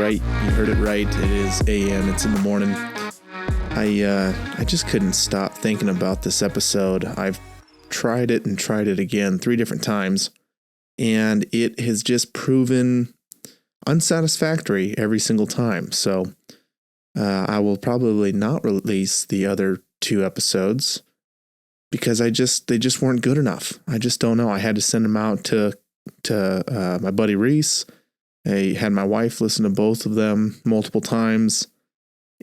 right. You heard it right. It is AM. It's in the morning. I just couldn't stop thinking about this episode. I've tried it and tried it again 3 different times, and it has just proven unsatisfactory every single time. So I will probably not release the other 2 episodes because they just weren't good enough. I just don't know. I had to send them out to my buddy Reese. I had my wife listen to both of them multiple times,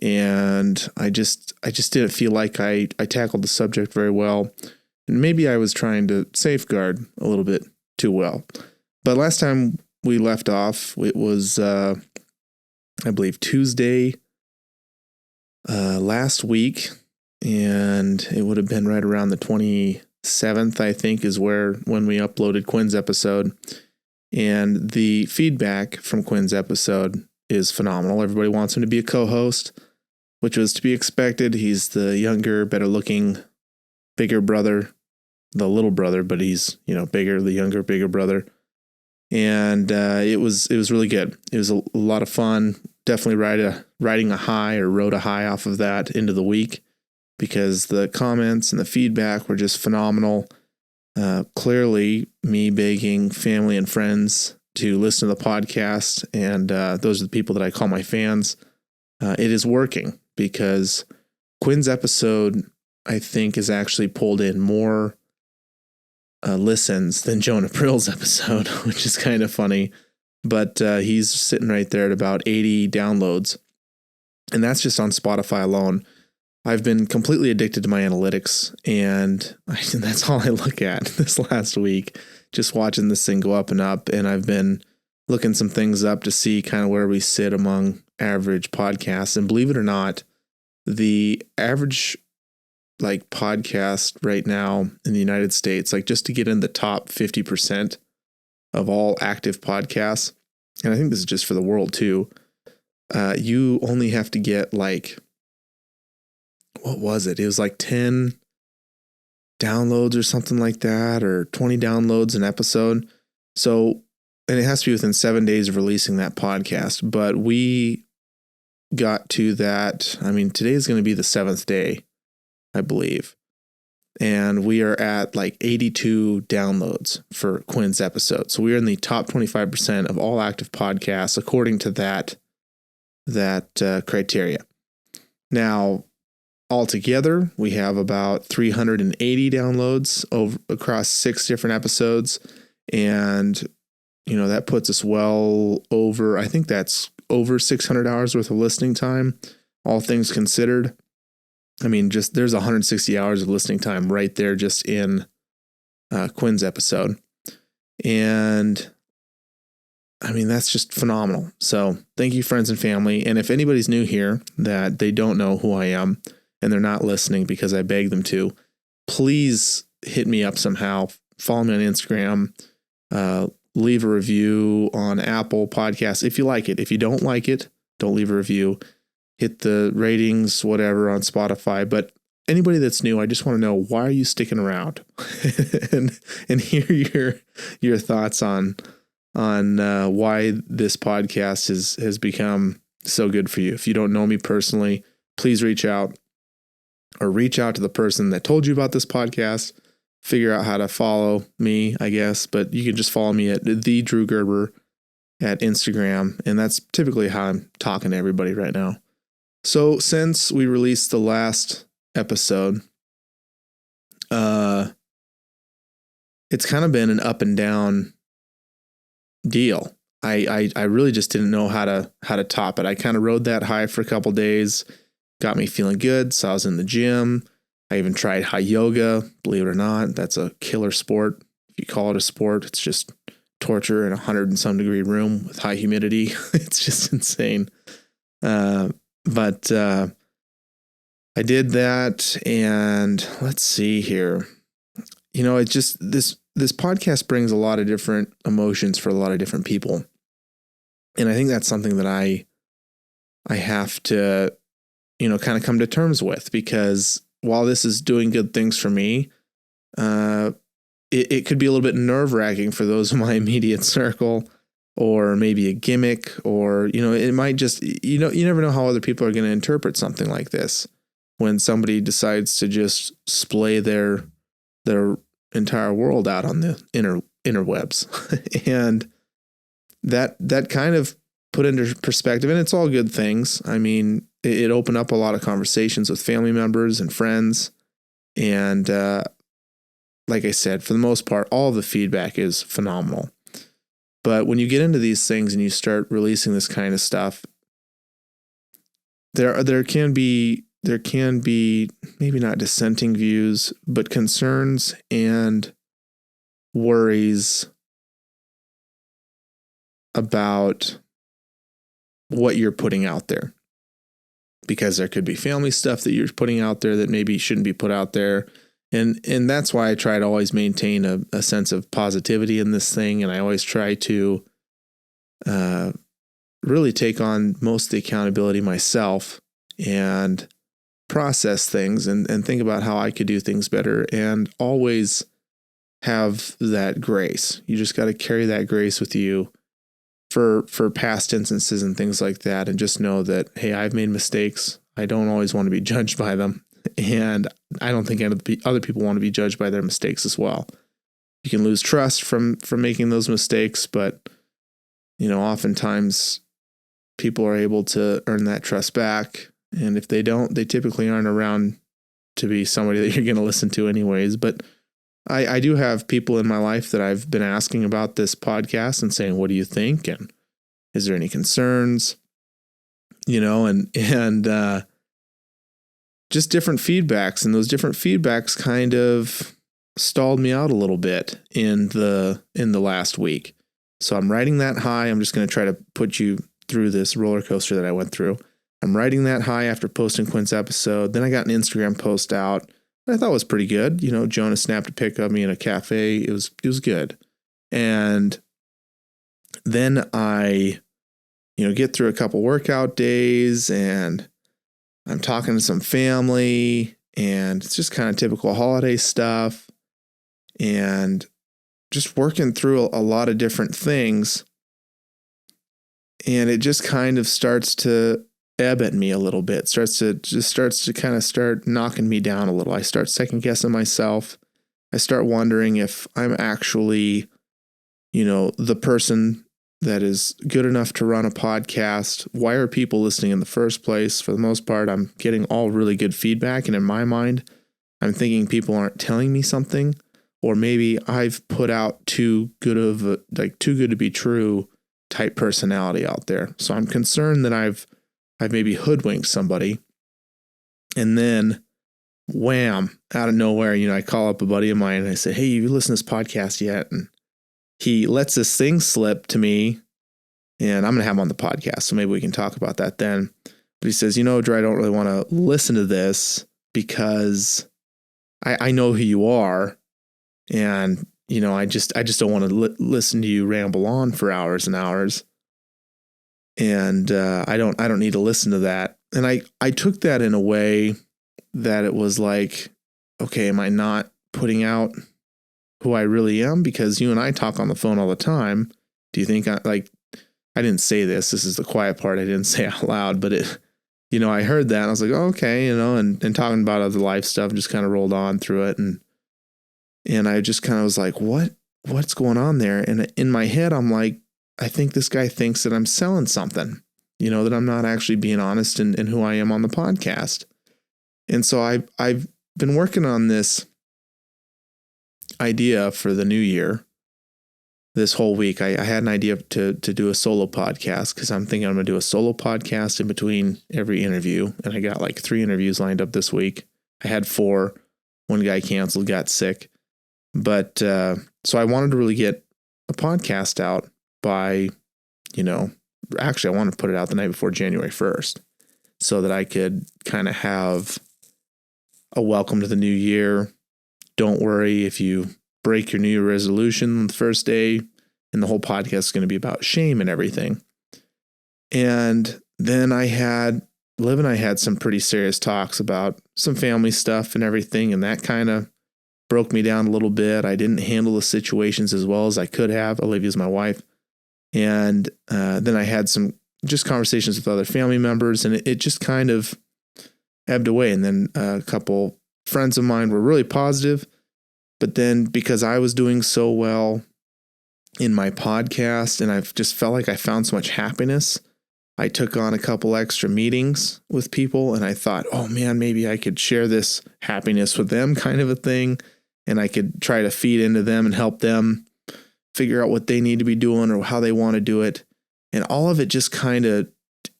and I just didn't feel like I tackled the subject very well. And maybe I was trying to safeguard a little bit too well. But last time we left off, it was, I believe, Tuesday last week, and it would have been right around the 27th, I think, is when we uploaded Quinn's episode. And the feedback from Quinn's episode is phenomenal. Everybody wants him to be a co-host, which was to be expected. He's the younger, better looking, bigger brother, the little brother, but he's, bigger, the younger, bigger brother. And it was really good. It was a lot of fun. Definitely rode a high off of that into the week, because the comments and the feedback were just phenomenal. Clearly, me begging family and friends to listen to the podcast, and those are the people that I call my fans. It is working, because Quinn's episode, I think, has actually pulled in more listens than Jonah Prill's episode, which is kind of funny. But he's sitting right there at about 80 downloads, and that's just on Spotify alone. I've been completely addicted to my analytics, and that's all I look at this last week, just watching this thing go up and up. And I've been looking some things up to see kind of where we sit among average podcasts. And believe it or not, the average podcast right now in the United States, just to get in the top 50% of all active podcasts, and I think this is just for the world too, you only have to get what was it? It was 10 downloads or something like that, or 20 downloads an episode. So, and it has to be within 7 days of releasing that podcast. But we got to that. Today is going to be the 7th day, I believe. And we are at 82 downloads for Quinn's episode. So we are in the top 25% of all active podcasts, according to that criteria. Now, altogether, we have about 380 downloads across 6 different episodes. And, that puts us well over, I think that's over 600 hours worth of listening time, all things considered. There's 160 hours of listening time right there just in Quinn's episode. And that's just phenomenal. So thank you, friends and family. And if anybody's new here that they don't know who I am, and they're not listening because I beg them to, please hit me up somehow. Follow me on Instagram. Leave a review on Apple Podcasts if you like it. If you don't like it, don't leave a review. Hit the ratings, whatever, on Spotify. But anybody that's new, I just want to know, why are you sticking around? and hear your thoughts on why this podcast has become so good for you. If you don't know me personally, please reach out. Or reach out to the person that told you about this podcast. Figure out how to follow me, I guess. But you can just follow me at the Drew Gerber at Instagram. And that's typically how I'm talking to everybody right now. So since we released the last episode, it's kind of been an up and down deal. I really just didn't know how to top it. I kind of rode that high for a couple days. Got me feeling good. So I was in the gym. I even tried high yoga. Believe it or not, that's a killer sport. If you call it a sport, it's just torture in 100 and some degree room with high humidity. It's just insane. But I did that, and let's see here. It just, this podcast brings a lot of different emotions for a lot of different people. And I think that's something that I have to, kind of come to terms with, because while this is doing good things for me, it could be a little bit nerve-wracking for those in my immediate circle or maybe a gimmick, or, it might just, you never know how other people are going to interpret something like this when somebody decides to just splay their entire world out on the interwebs. And that kind of put into perspective, and it's all good things. I mean, it opened up a lot of conversations with family members and friends. And like I said, for the most part, all of the feedback is phenomenal. But when you get into these things and you start releasing this kind of stuff, there can be maybe not dissenting views, but concerns and worries about what you're putting out there. Because there could be family stuff that you're putting out there that maybe shouldn't be put out there. And that's why I try to always maintain a sense of positivity in this thing. And I always try to really take on most of the accountability myself and process things and think about how I could do things better, and always have that grace. You just got to carry that grace with you for past instances and things like that. And just know that, hey, I've made mistakes. I don't always want to be judged by them. And I don't think other people want to be judged by their mistakes as well. You can lose trust from making those mistakes, but oftentimes people are able to earn that trust back. And if they don't, they typically aren't around to be somebody that you're going to listen to anyways. But I do have people in my life that I've been asking about this podcast and saying, what do you think? And is there any concerns? And just different feedbacks. And those different feedbacks kind of stalled me out a little bit in the last week. So I'm riding that high. I'm just going to try to put you through this roller coaster that I went through. I'm riding that high after posting Quint's episode. Then I got an Instagram post out that I thought was pretty good. Jonah snapped a pic of me in a cafe. It was good. And then I, get through a couple workout days, and I'm talking to some family, and it's just kind of typical holiday stuff, and just working through a lot of different things. And it just kind of starts to ebb at me a little bit, starts to kind of start knocking me down a little. I start second guessing myself. I start wondering if I'm actually, the person that is good enough to run a podcast. Why are people listening in the first place? For the most part, I'm getting all really good feedback. And in my mind, I'm thinking people aren't telling me something, or maybe I've put out too good to be true type personality out there. So I'm concerned that I've maybe hoodwinked somebody. And then wham, out of nowhere, I call up a buddy of mine and I say, hey, you listened to this podcast yet? And he lets this thing slip to me, and I'm going to have him on the podcast. So maybe we can talk about that then. But he says, Drew, I don't really want to listen to this because I know who you are. And, I just don't want to listen to you ramble on for hours and hours. And I don't need to listen to that. And I took that in a way that it was like, okay, am I not putting out who I really am? Because you and I talk on the phone all the time. Do you think I didn't say this. This is the quiet part. I didn't say out loud, but it, I heard that and I was like, oh, okay, and talking about other life stuff, just kind of rolled on through it. And I just kind of was like, what's going on there? And in my head, I'm like, I think this guy thinks that I'm selling something, that I'm not actually being honest in who I am on the podcast. And so I've been working on this idea for the new year. This whole week, I had an idea to do a solo podcast, because I'm thinking I'm going to do a solo podcast in between every interview. And I got like 3 interviews lined up this week. I had 4. One guy canceled, got sick. But so I wanted to really get a podcast out by, actually I wanted to put it out the night before January 1st so that I could kind of have a welcome to the new year. Don't worry if you break your New Year resolution on the first day, and the whole podcast is going to be about shame and everything. And then Liv and I had some pretty serious talks about some family stuff and everything, and that kind of broke me down a little bit. I didn't handle the situations as well as I could have. Olivia's my wife. And then I had some just conversations with other family members, and it just kind of ebbed away. And then a couple friends of mine were really positive, but then because I was doing so well in my podcast and I've just felt like I found so much happiness, I took on a couple extra meetings with people, and I thought, oh man, maybe I could share this happiness with them, kind of a thing. And I could try to feed into them and help them figure out what they need to be doing or how they want to do it. And all of it just kind of,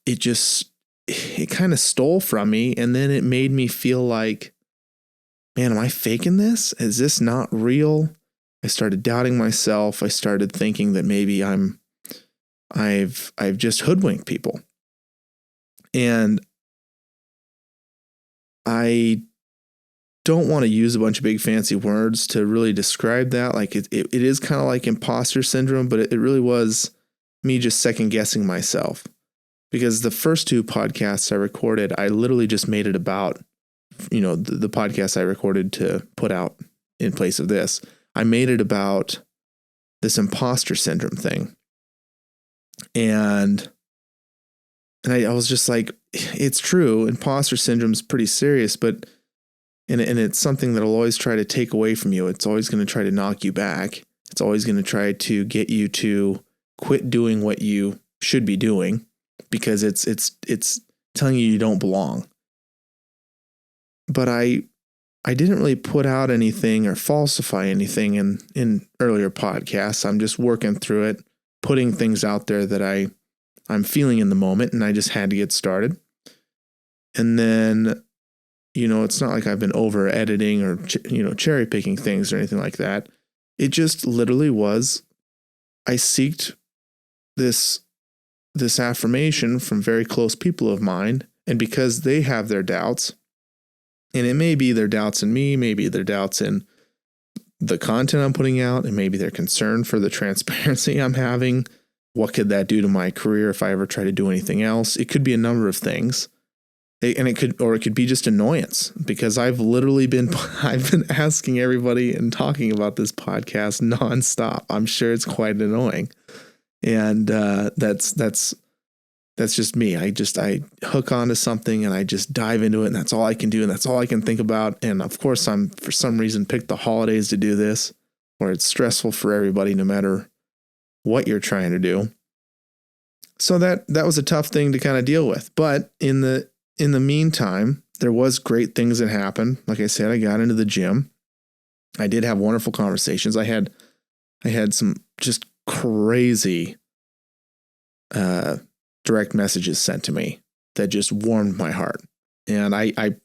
it kind of stole from me. And then it made me feel like, man, am I faking this? Is this not real? I started doubting myself. I started thinking that maybe I've just hoodwinked people. And I don't want to use a bunch of big fancy words to really describe that. Like it is kind of like imposter syndrome, but it really was me just second guessing myself, because the first two podcasts I recorded, I literally just made it about, the podcast I recorded to put out in place of this. I made it about this imposter syndrome thing. And I was just like, it's true. Imposter syndrome is pretty serious, but and it's something that'll always try to take away from you. It's always going to try to knock you back. It's always going to try to get you to quit doing what you should be doing, because it's telling you don't belong. But I didn't really put out anything or falsify anything in earlier podcasts. I'm just working through it, putting things out there that I'm feeling in the moment, and I just had to get started. And then, it's not like I've been over editing or, cherry picking things or anything like that. It just literally was, I seeked this affirmation from very close people of mine. And because they have their doubts, and it may be their doubts in me, maybe their doubts in the content I'm putting out, and maybe their concern for the transparency I'm having. What could that do to my career if I ever try to do anything else? It could be a number of things. And it could be just annoyance, because I've been asking everybody and talking about this podcast nonstop. I'm sure it's quite annoying. And that's just me. I hook onto something and I just dive into it, and that's all I can do. And that's all I can think about. And of course, for some reason, picked the holidays to do this, where it's stressful for everybody, no matter what you're trying to do. So that was a tough thing to kind of deal with. But in the meantime, there was great things that happened. Like I said, I got into the gym. I did have wonderful conversations. I had some just crazy direct messages sent to me that just warmed my heart. And I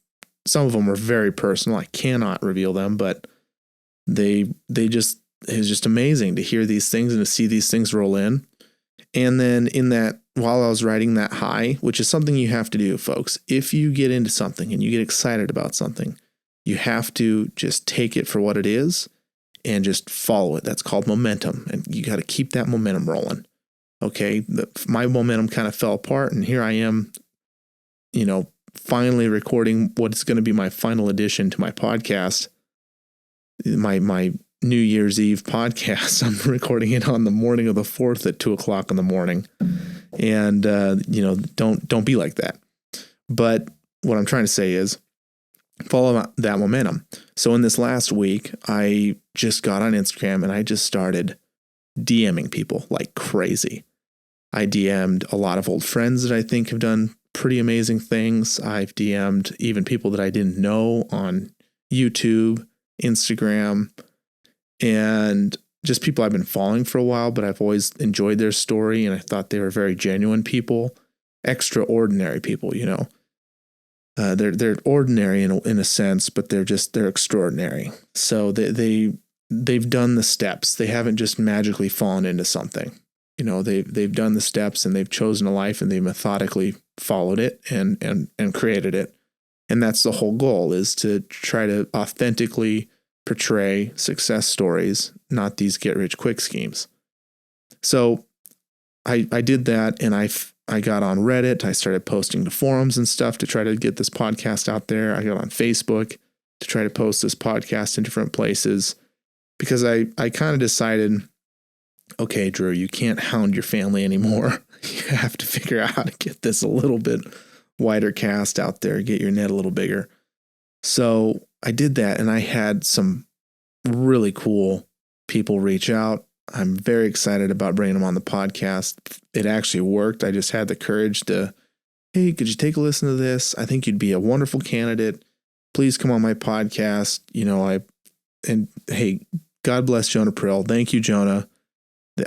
some of them were very personal. I cannot reveal them, but it was just amazing to hear these things and to see these things roll in. And then while I was riding that high, which is something you have to do, folks, if you get into something and you get excited about something, you have to just take it for what it is and just follow it. That's called momentum. And you got to keep that momentum rolling. Okay. My momentum kind of fell apart, and here I am, finally recording what is going to be my final addition to my podcast, my New Year's Eve podcast. I'm recording it on the morning of the 4th at 2:00 in the morning. And, don't be like that. But what I'm trying to say is follow that momentum. So in this last week, I just got on Instagram and I just started DMing people like crazy. I DM'd a lot of old friends that I think have done pretty amazing things. I've DM'd even people that I didn't know on YouTube, Instagram, and just people I've been following for a while, but I've always enjoyed their story, and I thought they were very genuine people, extraordinary people, They're ordinary in a sense, but they're extraordinary. So they've done the steps. They haven't just magically fallen into something. They've done the steps, and they've chosen a life, and they methodically followed it and created it. And that's the whole goal, is to try to authentically portray success stories, not these get-rich-quick schemes. So I did that, and I got on Reddit. I started posting to forums and stuff to try to get this podcast out there. I got on Facebook to try to post this podcast in different places, because I kind of decided okay, Drew, you can't hound your family anymore. You have to figure out how to get this a little bit wider cast out there, get your net a little bigger. So I did that, and I had some really cool people reach out. I'm very excited about bringing them on the podcast. It actually worked. I just had the courage to, hey, could you take a listen to this? I think you'd be a wonderful candidate. Please come on my podcast. Hey, God bless Jonah Prill. Thank you, Jonah.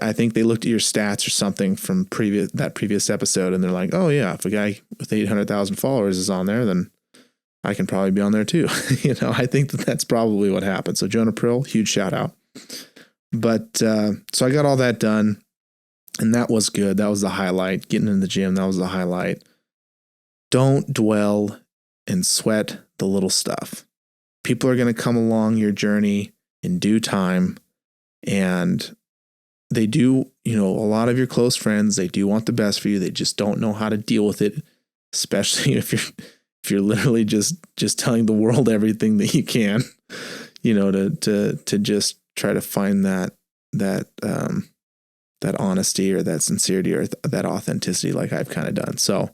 I think they looked at your stats or something from that previous episode, and they're like, oh yeah, if a guy with 800,000 followers is on there, then I can probably be on there too. I think that's probably what happened. So Jonah Prill, huge shout out. But so I got all that done, and that was good. That was the highlight. Getting in the gym, that was the highlight. Don't dwell and sweat the little stuff. People are going to come along your journey in due time, and they do, a lot of your close friends, they do want the best for you. They just don't know how to deal with it, especially if you're literally just telling the world everything that you can, to just try to find that honesty or that sincerity or that authenticity like I've kind of done. So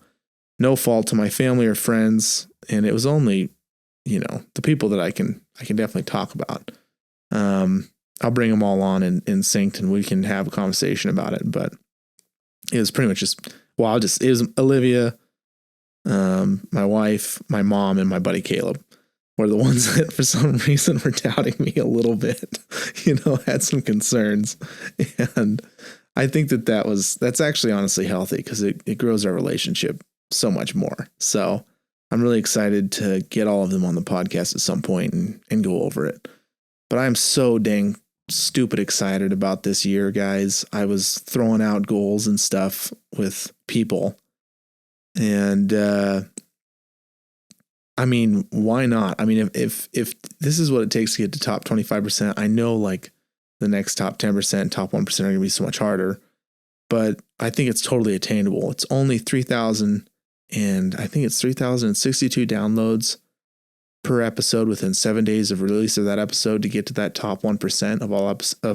no fault to my family or friends. And it was only, the people that I can definitely talk about. I'll bring them all on in synced, and we can have a conversation about it. But it was pretty much it was Olivia, my wife, my mom, and my buddy Caleb were the ones that for some reason were doubting me a little bit, had some concerns. And I think that's actually honestly healthy, because it grows our relationship so much more. So I'm really excited to get all of them on the podcast at some point and go over it. But I'm so dang stupid excited about this year, guys. I was throwing out goals and stuff with people. And, why not? If this is what it takes to get to top 25%, I know like the next top 10%, top 1% are going to be so much harder, but I think it's totally attainable. It's only 3,000, and I think it's 3,062 downloads per episode within 7 days of release of that episode to get to that top 1% of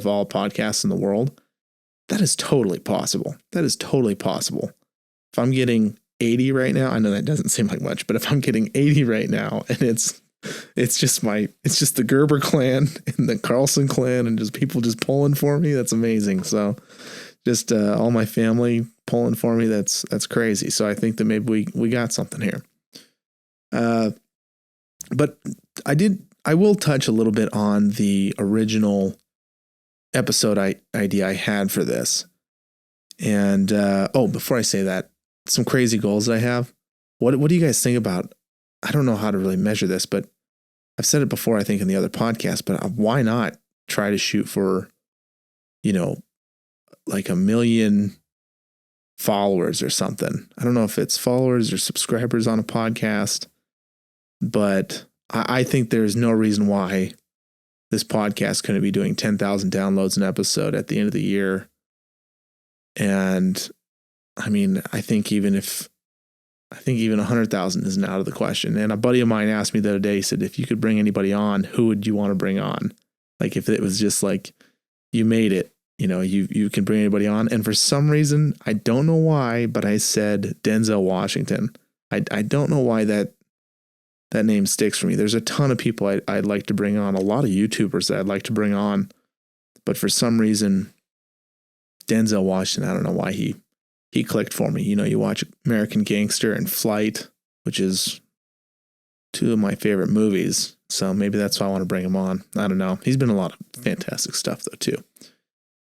all podcasts in the world. That is totally possible. If I'm getting 80 right now, I know that doesn't seem like much, but if I'm getting 80 right now, and it's just the Gerber clan and the Carlson clan and just people just pulling for me, that's amazing. So just all my family pulling for me, that's crazy. So I think that maybe we got something here. But I will touch a little bit on the original episode idea I had for this. And, before I say that, some crazy goals that I have. What do you guys think about? I don't know how to really measure this, but I've said it before, I think in the other podcast, but why not try to shoot for, like 1 million followers or something. I don't know if it's followers or subscribers on a podcast, but I think there's no reason why this podcast couldn't be doing 10,000 downloads an episode at the end of the year. And I think even 100,000 isn't out of the question. And a buddy of mine asked me the other day, he said, if you could bring anybody on, who would you want to bring on? Like if it was just like, you made it, you can bring anybody on. And for some reason, I don't know why, but I said Denzel Washington. I don't know why that name sticks for me. There's a ton of people I'd like to bring on, a lot of YouTubers that I'd like to bring on. But for some reason, Denzel Washington, I don't know why he clicked for me. You watch American Gangster and Flight, which is two of my favorite movies. So maybe that's why I want to bring him on. I don't know. He's been in a lot of fantastic stuff though too.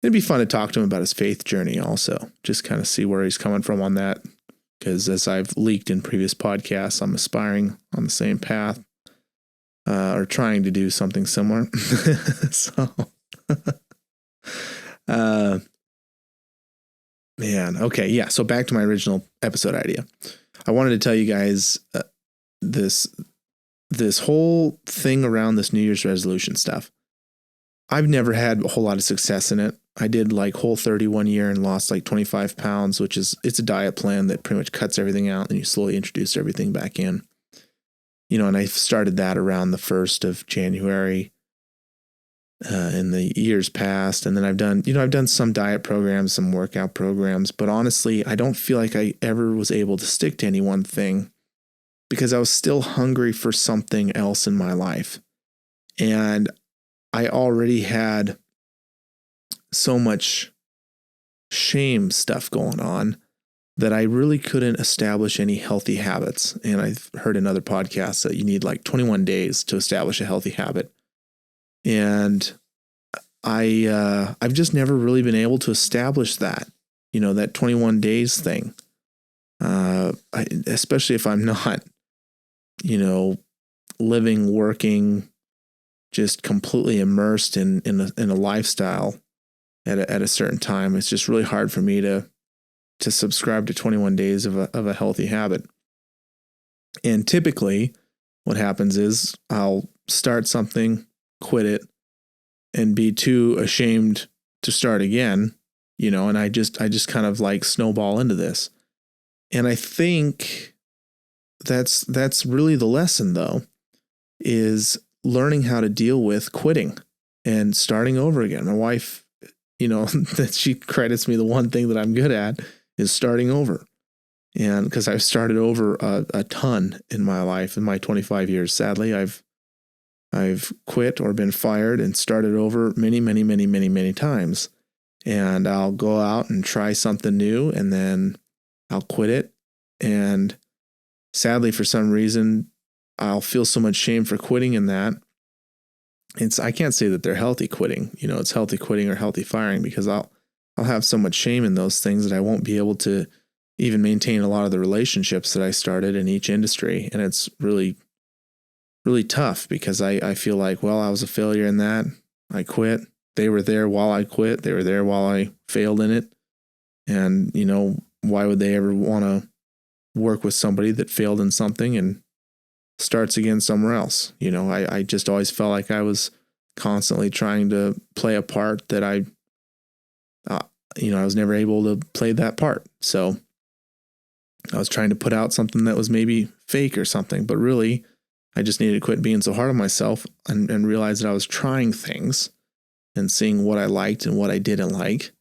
It'd be fun to talk to him about his faith journey also. Just kind of see where he's coming from on that. Because as I've leaked in previous podcasts, I'm aspiring on the same path or trying to do something similar. So, man, okay, yeah. So back to my original episode idea. I wanted to tell you guys this whole thing around this New Year's resolution stuff. I've never had a whole lot of success in it. I did like Whole30 1 year and lost like 25 pounds, it's a diet plan that pretty much cuts everything out and you slowly introduce everything back in. And I started that around the 1st of January. in the years past. And then I've done some diet programs, some workout programs, but honestly, I don't feel like I ever was able to stick to any one thing because I was still hungry for something else in my life. And I already had so much shame stuff going on that I really couldn't establish any healthy habits. And I've heard in other podcasts that you need like 21 days to establish a healthy habit. And I've just never really been able to establish that, that 21 days thing. Especially if I'm not, living, working, just completely immersed in a lifestyle at a certain time. It's just really hard for me to subscribe to 21 days of a healthy habit. And typically what happens is I'll start something, quit it, and be too ashamed to start again, and I just kind of like snowball into this. And I think that's really the lesson though, is learning how to deal with quitting and starting over again. My wife, that she credits me the one thing that I'm good at is starting over. And because I've started over a ton in my life, in my 25 years, sadly, I've quit or been fired and started over many, many, many, many, many times. And I'll go out and try something new and then I'll quit it. And sadly, for some reason, I'll feel so much shame for quitting in that. I can't say that they're healthy quitting, it's healthy quitting or healthy firing, because I'll have so much shame in those things that I won't be able to even maintain a lot of the relationships that I started in each industry. And it's really, really tough because I feel like, well, I was a failure in that. I quit. They were there while I quit. They were there while I failed in it. And, why would they ever want to work with somebody that failed in something and starts again somewhere else? I just always felt like I was constantly trying to play a part that I was never able to play that part. So I was trying to put out something that was maybe fake or something, but really I just needed to quit being so hard on myself and realize that I was trying things and seeing what I liked and what I didn't like.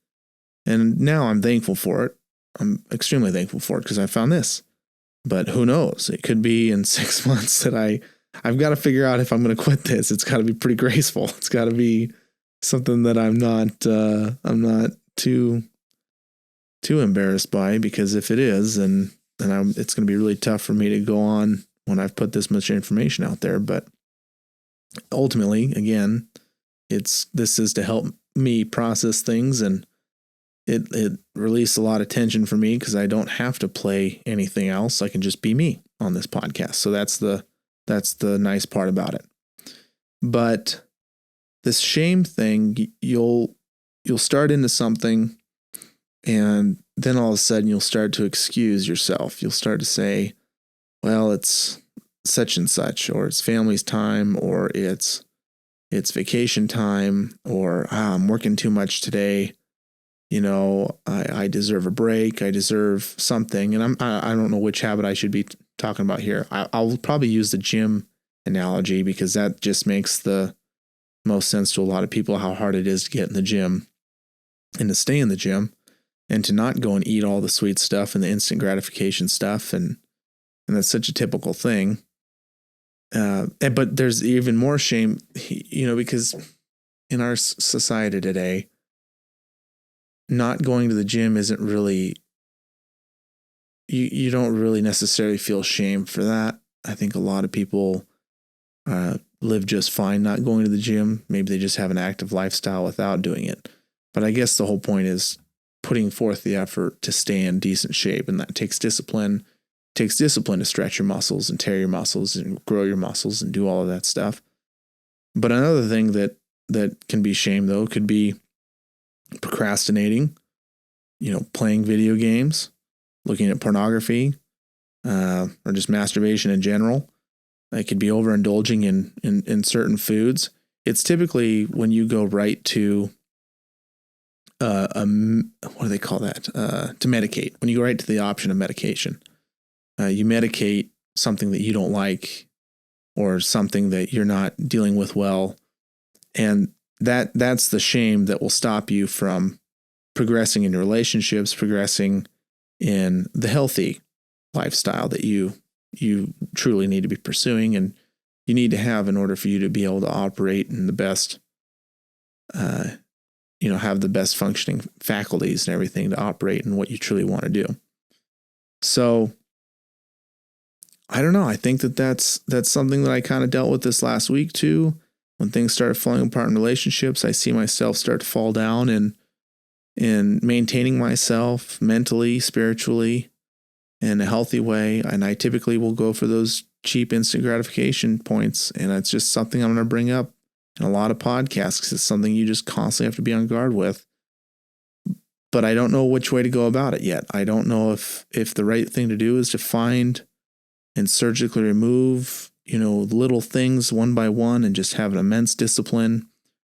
And now I'm thankful for it. I'm extremely thankful for it because I found this. But who knows? It could be in 6 months that I've got to figure out if I'm going to quit this. It's got to be pretty graceful. It's got to be something that I'm not too embarrassed by, because if it is, then it's going to be really tough for me to go on when I've put this much information out there. But ultimately, again, this is to help me process things, and it released a lot of tension for me because I don't have to play anything else. I can just be me on this podcast. So that's the nice part about it. But this shame thing, you'll start into something, and then all of a sudden you'll start to excuse yourself. You'll start to say, well, it's such and such, or it's family's time, or it's vacation time, or I'm working too much today. I deserve a break. I deserve something. And I don't know which habit I should be talking about here. I'll probably use the gym analogy because that just makes the most sense to a lot of people, how hard it is to get in the gym and to stay in the gym and to not go and eat all the sweet stuff and the instant gratification stuff. And that's such a typical thing. But there's even more shame, because in our society today, not going to the gym isn't really, you don't really necessarily feel shame for that. I think a lot of people live just fine not going to the gym. Maybe they just have an active lifestyle without doing it. But I guess the whole point is putting forth the effort to stay in decent shape, and that takes discipline. It takes discipline to stretch your muscles and tear your muscles and grow your muscles and do all of that stuff. But another thing that can be shame, though, could be procrastinating, playing video games, looking at pornography, or just masturbation in general. It could be overindulging in certain foods. It's typically when you go right to what do they call that? To medicate. When you go right to the option of medication, you medicate something that you don't like or something that you're not dealing with well. And that's the shame that will stop you from progressing in your relationships, progressing in the healthy lifestyle that you truly need to be pursuing and you need to have in order for you to be able to operate in the best, have the best functioning faculties and everything to operate in what you truly want to do. So I don't know. I think that's something that I kind of dealt with this last week too. When things started falling apart in relationships, I see myself start to fall down and maintaining myself mentally, spiritually, in a healthy way. And I typically will go for those cheap instant gratification points. And it's just something I'm going to bring up in a lot of podcasts because it's something you just constantly have to be on guard with. But I don't know which way to go about it yet. I don't know if the right thing to do is to find and surgically remove, little things one by one and just have an immense discipline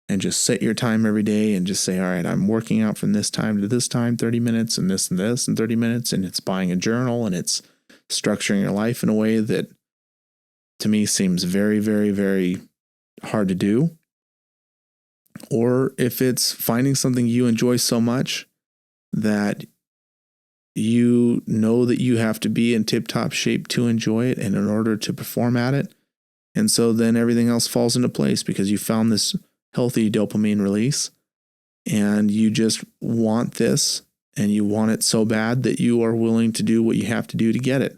and just set your time every day and just say, all right, I'm working out from this time to this time, 30 minutes and this and 30 minutes. And it's buying a journal and it's structuring your life in a way that to me seems very, very, very hard to do. Or if it's finding something you enjoy so much that you know that you have to be in tip-top shape to enjoy it and in order to perform at it. And so then everything else falls into place because you found this healthy dopamine release and you just want this and you want it so bad that you are willing to do what you have to do to get it.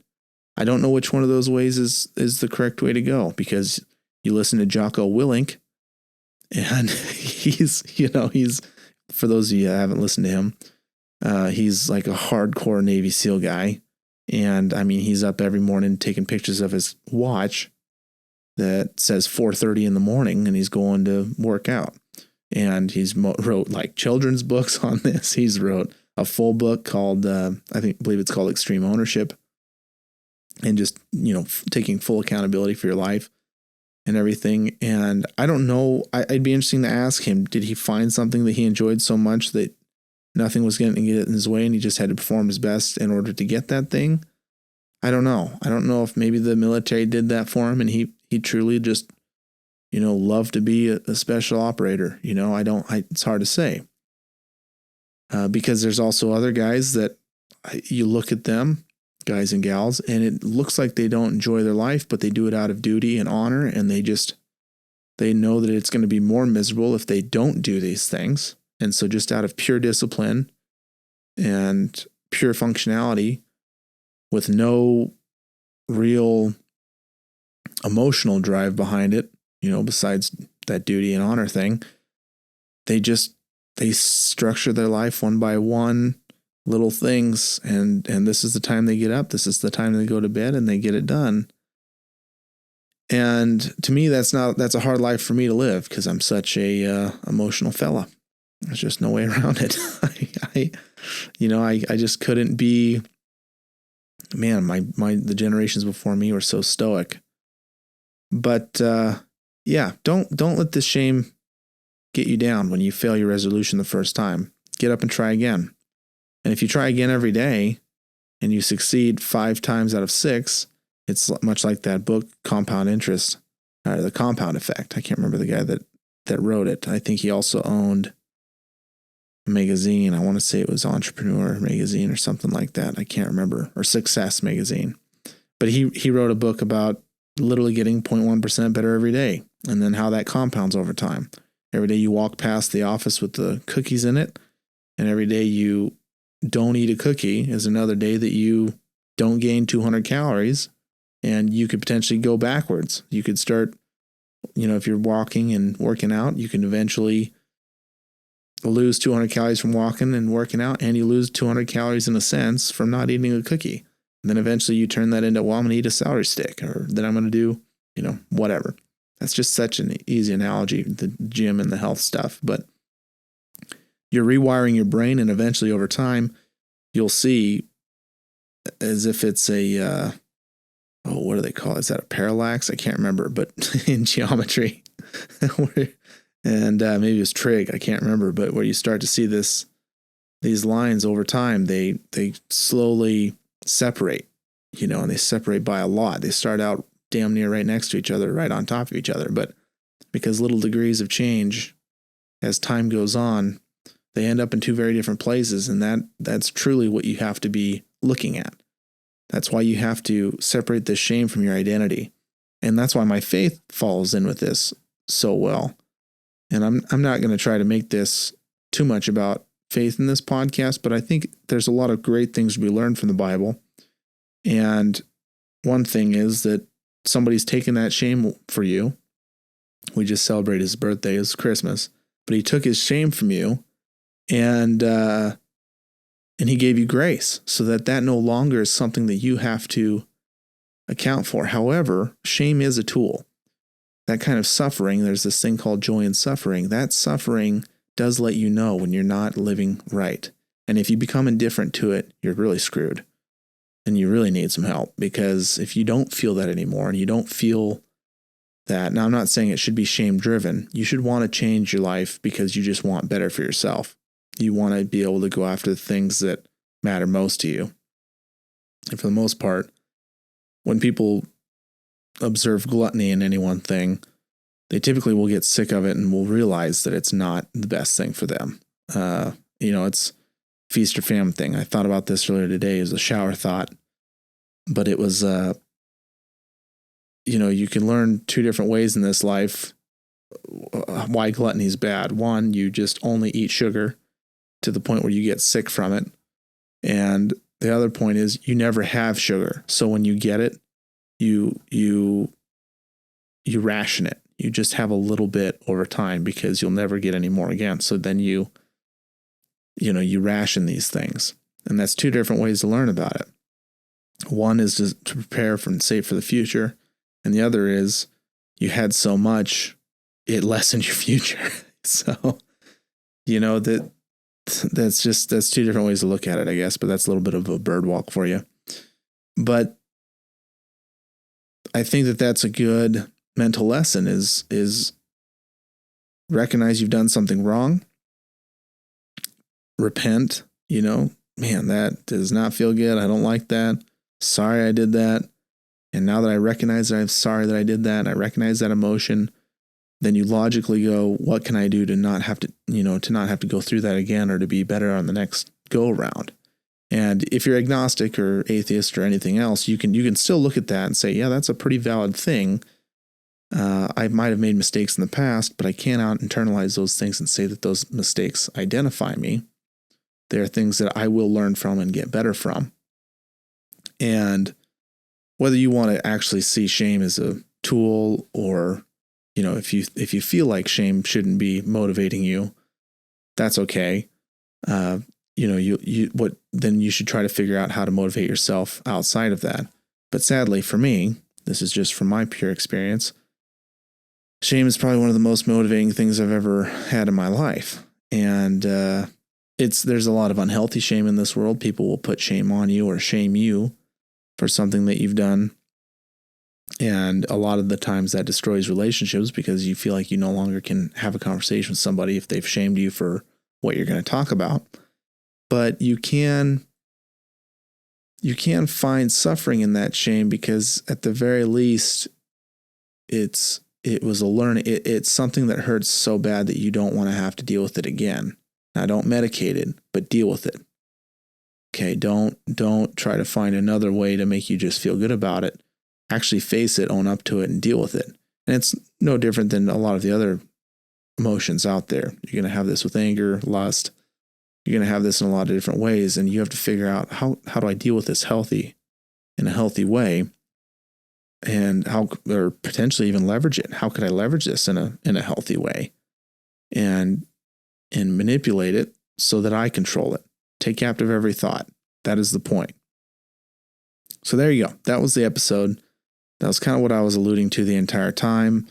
I don't know which one of those ways is the correct way to go because you listen to Jocko Willink and he's for those of you that haven't listened to him, he's like a hardcore Navy SEAL guy. And I mean, he's up every morning taking pictures of his watch that says 4:30 in the morning and he's going to work out. And he's wrote like children's books on this. He's wrote a full book called, I believe it's called Extreme Ownership. And just, taking full accountability for your life and everything. And I don't know, I'd be interesting to ask him, did he find something that he enjoyed so much that nothing was going to get in his way and he just had to perform his best in order to get that thing? I don't know. I don't know if maybe the military did that for him and he truly just, loved to be a special operator. It's hard to say. Because there's also other guys that you look at them, guys and gals, and it looks like they don't enjoy their life, but they do it out of duty and honor. And they know that it's going to be more miserable if they don't do these things. And so just out of pure discipline and pure functionality with no real emotional drive behind it, besides that duty and honor thing, they structure their life one by one, little things. And this is the time they get up. This is the time they go to bed and they get it done. And to me, that's a hard life for me to live because I'm such a emotional fella. There's just no way around it. I just couldn't be, man, the generations before me were so stoic. But don't let this shame get you down when you fail your resolution the first time. Get up and try again. And if you try again every day and you succeed 5 times out of 6, it's much like that book, Compound Interest, or The Compound Effect. I can't remember the guy that wrote it. I think he also owned magazine. I want to say it was Entrepreneur Magazine or something like that. I can't remember. Or Success Magazine. But he wrote a book about literally getting 0.1% better every day and then how that compounds over time. Every day you walk past the office with the cookies in it, and every day you don't eat a cookie is another day that you don't gain 200 calories, and you could potentially go backwards. You could start, if you're walking and working out, you can eventually lose 200 calories from walking and working out, and you lose 200 calories in a sense from not eating a cookie. And then eventually you turn that into, well, I'm going to eat a celery stick, or then I'm going to do, whatever. That's just such an easy analogy, the gym and the health stuff. But you're rewiring your brain, and eventually over time, you'll see as if it's a, what do they call it? Is that a parallax? I can't remember, but in geometry. And maybe it was trig, I can't remember, but where you start to see these lines over time, they slowly separate, and they separate by a lot. They start out damn near right next to each other, right on top of each other. But because little degrees of change as time goes on, they end up in two very different places. And that's truly what you have to be looking at. That's why you have to separate the shame from your identity. And that's why my faith falls in with this so well. And I'm not going to try to make this too much about faith in this podcast, but I think there's a lot of great things to be learned from the Bible. And one thing is that somebody's taken that shame for you. We just celebrated his birthday, it was Christmas, but he took his shame from you, and he gave you grace so that no longer is something that you have to account for. However, shame is a tool. That kind of suffering, there's this thing called joy in suffering. That suffering does let you know when you're not living right. And if you become indifferent to it, you're really screwed. And you really need some help, because if you don't feel that anymore and you don't feel that, now I'm not saying it should be shame driven. You should want to change your life because you just want better for yourself. You want to be able to go after the things that matter most to you. And for the most part, when people observe gluttony in any one thing, they typically will get sick of it and will realize that it's not the best thing for them. It's feast or famine thing. I thought about this earlier today as a shower thought, but it was, you can learn two different ways in this life why gluttony is bad. One, you just only eat sugar to the point where you get sick from it. And the other point is you never have sugar. So when you get it, you ration it. You just have a little bit over time because you'll never get any more again. So then you ration these things. And that's two different ways to learn about it. One is to prepare and save for the future. And the other is you had so much, it lessened your future. So, that's two different ways to look at it, I guess, but that's a little bit of a bird walk for you. But I think that that's a good mental lesson is recognize you've done something wrong. Repent, man, that does not feel good. I don't like that. Sorry I did that. And now that I recognize that I'm sorry that I did that, and I recognize that emotion, then you logically go, what can I do to not have to go through that again, or to be better on the next go around? And if you're agnostic or atheist or anything else, you can still look at that and say, yeah, that's a pretty valid thing. I might have made mistakes in the past, but I cannot internalize those things and say that those mistakes identify me. They're things that I will learn from and get better from. And whether you want to actually see shame as a tool, or, if you feel like shame shouldn't be motivating you, that's okay. Then you should try to figure out how to motivate yourself outside of that. But sadly for me, this is just from my pure experience, shame is probably one of the most motivating things I've ever had in my life. And there's a lot of unhealthy shame in this world. People will put shame on you or shame you for something that you've done. And a lot of the times that destroys relationships, because you feel like you no longer can have a conversation with somebody if they've shamed you for what you're going to talk about. But you can find suffering in that shame, because at the very least, it was a learning. It's something that hurts so bad that you don't want to have to deal with it again. Now, don't medicate it, but deal with it. Okay, don't try to find another way to make you just feel good about it. Actually face it, own up to it, and deal with it. And it's no different than a lot of the other emotions out there. You're going to have this with anger, lust. You're going to have this in a lot of different ways, and you have to figure out how do I deal with this in a healthy way, and or potentially even leverage it. How could I leverage this in a healthy way, and manipulate it so that I control it. Take captive every thought. That is the point. So there you go. That was the episode. That was kind of what I was alluding to the entire time.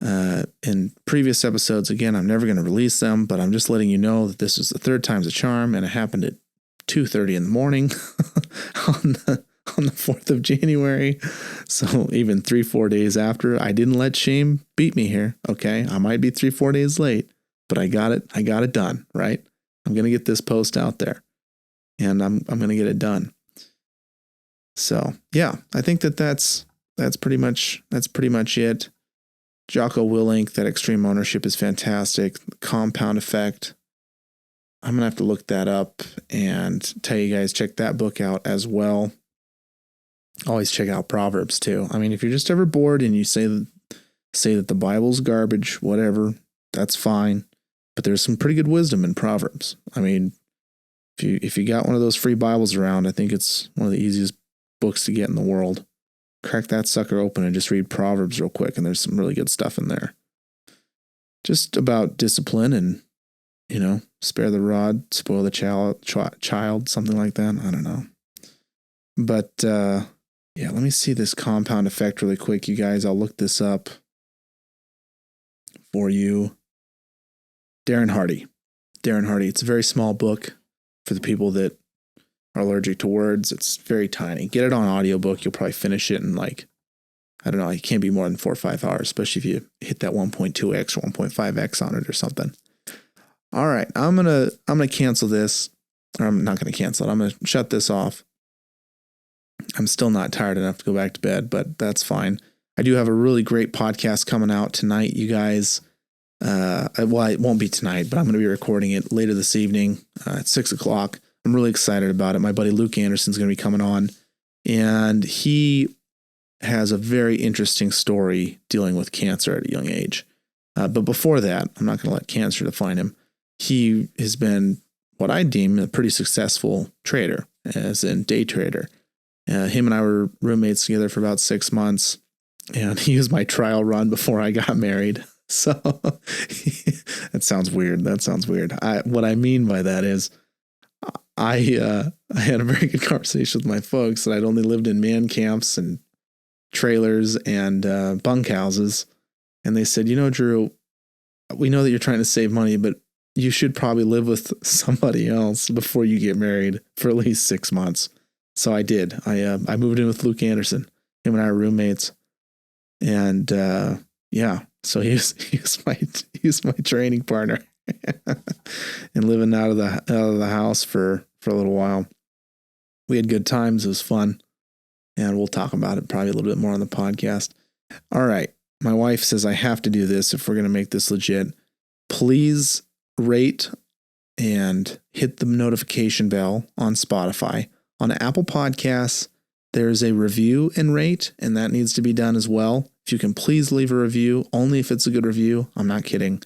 In previous episodes, again, I'm never going to release them, but I'm just letting you know that this is the third time's a charm, and it happened at 2:30 in the morning on the 4th of January. So even 3-4 days after, I didn't let shame beat me here. Okay. I might be 3-4 days late, but I got it done, right? I'm going to get this post out there, and I'm going to get it done. So yeah, I think that's pretty much it. Jocko Willink, that extreme ownership is fantastic. Compound effect. I'm going to have to look that up and tell you guys, check that book out as well. Always check out Proverbs too. I mean, if you're just ever bored and you say that the Bible's garbage, whatever, that's fine. But there's some pretty good wisdom in Proverbs. I mean, if you got one of those free Bibles around, I think it's one of the easiest books to get in the world. Crack that sucker open and just read Proverbs real quick, and there's some really good stuff in there. Just about discipline and, spare the rod, spoil the child, something like that. I don't know. But, let me see this compound effect really quick, you guys. I'll look this up for you. Darren Hardy. It's a very small book for the people that are allergic to words. It's very tiny. Get it on audiobook. You'll probably finish it in it can't be more than 4 or 5 hours, especially if you hit that 1.2x or 1.5x on it or something. All right. I'm going to cancel this. Or I'm not going to cancel it. I'm going to shut this off. I'm still not tired enough to go back to bed, but that's fine. I do have a really great podcast coming out tonight, you guys. It won't be tonight, but I'm going to be recording it later this evening at 6:00. I'm really excited about it. My buddy Luke Anderson's going to be coming on, and he has a very interesting story dealing with cancer at a young age. But before that, I'm not going to let cancer define him. He has been what I deem a pretty successful trader, as in day trader. Him and I were roommates together for about 6 months, and he was my trial run before I got married. So that sounds weird. What I mean by that is I had a very good conversation with my folks that I'd only lived in man camps and trailers and bunkhouses. And they said, Drew, we know that you're trying to save money, but you should probably live with somebody else before you get married for at least 6 months. So I did. I moved in with Luke Anderson. Him and I were roommates. And so he was my training partner and living out of the house for a little while. We had good times. It was fun. And we'll talk about it probably a little bit more on the podcast. All right. My wife says I have to do this if we're going to make this legit. Please rate and hit the notification bell on Spotify. On Apple Podcasts, there's a review and rate, and that needs to be done as well. If you can please leave a review, only if it's a good review. I'm not kidding.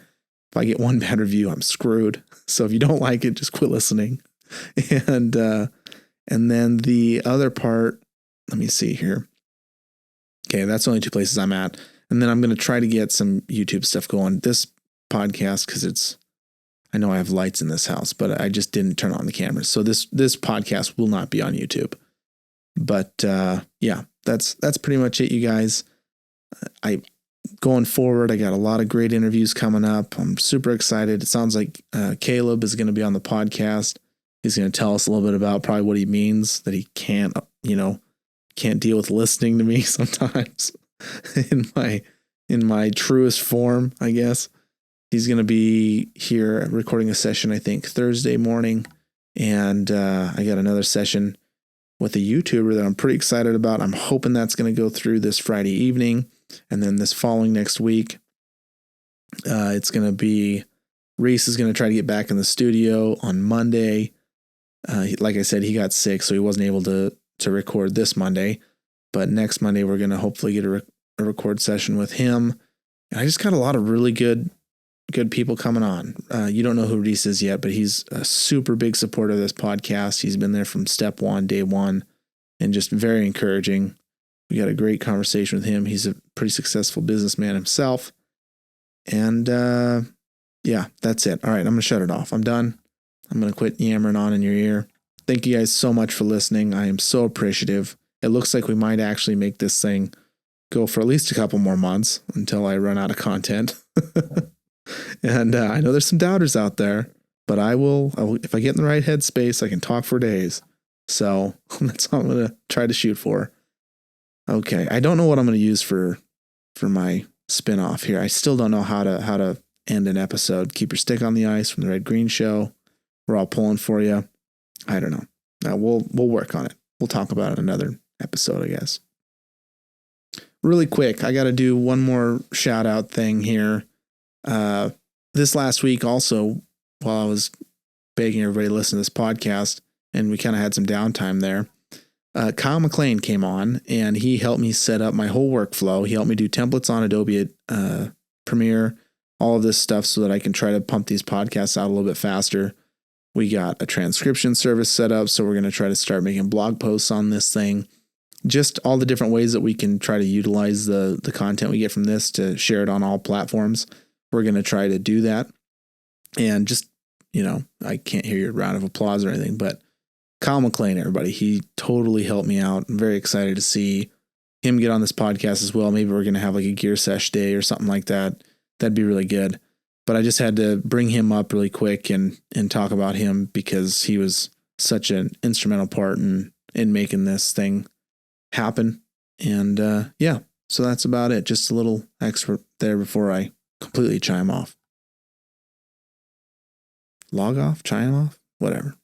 If I get one bad review, I'm screwed. So if you don't like it, just quit listening. And then the other part, let me see here. Okay, that's the only 2 places I'm at. And then I'm going to try to get some YouTube stuff going. This podcast, because I know I have lights in this house, but I just didn't turn on the cameras. So this podcast will not be on YouTube. But that's pretty much it, you guys. Going forward, I got a lot of great interviews coming up. I'm super excited. It sounds like Caleb is going to be on the podcast. He's going to tell us a little bit about probably what he means, that he can't deal with listening to me sometimes in my truest form, I guess. He's going to be here recording a session, I think, Thursday morning. And I got another session with a YouTuber that I'm pretty excited about. I'm hoping that's going to go through this Friday evening. And then this following next week, it's going to be, Reese is going to try to get back in the studio on Monday. Like I said, he got sick, so he wasn't able to record this Monday. But next Monday, we're going to hopefully get a record session with him. And I just got a lot of really good people coming on. You don't know who Reese is yet, but he's a super big supporter of this podcast. He's been there from step one, day one, and just very encouraging. We got a great conversation with him. He's a pretty successful businessman himself. And that's it. All right, I'm going to shut it off. I'm done. I'm going to quit yammering on in your ear. Thank you guys so much for listening. I am so appreciative. It looks like we might actually make this thing go for at least a couple more months until I run out of content. And I know there's some doubters out there, but I will, if I get in the right headspace, I can talk for days. So that's what I'm going to try to shoot for. Okay. I don't know what I'm going to use for my spinoff here. I still don't know how to end an episode. Keep your stick on the ice from the Red Green Show. We're all pulling for you. I don't know. We'll work on it. We'll talk about it in another episode, I guess. really quick, I got to do one more shout out thing here. This last week also, while I was begging everybody to listen to this podcast, and we kind of had some downtime there, Kyle McLean came on and he helped me set up my whole workflow. He helped me do templates on Adobe Premiere, all of this stuff so that I can try to pump these podcasts out a little bit faster. We got a transcription service set up, so we're going to try to start making blog posts on this thing. Just all the different ways that we can try to utilize the content we get from this to share it on all platforms. We're going to try to do that. And just, I can't hear your round of applause or anything, but Kyle McLean, everybody, he totally helped me out. I'm very excited to see him get on this podcast as well. Maybe we're going to have like a gear sesh day or something like that. That'd be really good. But I just had to bring him up really quick and talk about him because he was such an instrumental part in making this thing happen. And so that's about it. Just a little extra there before I completely chime off. Log off, chime off, whatever.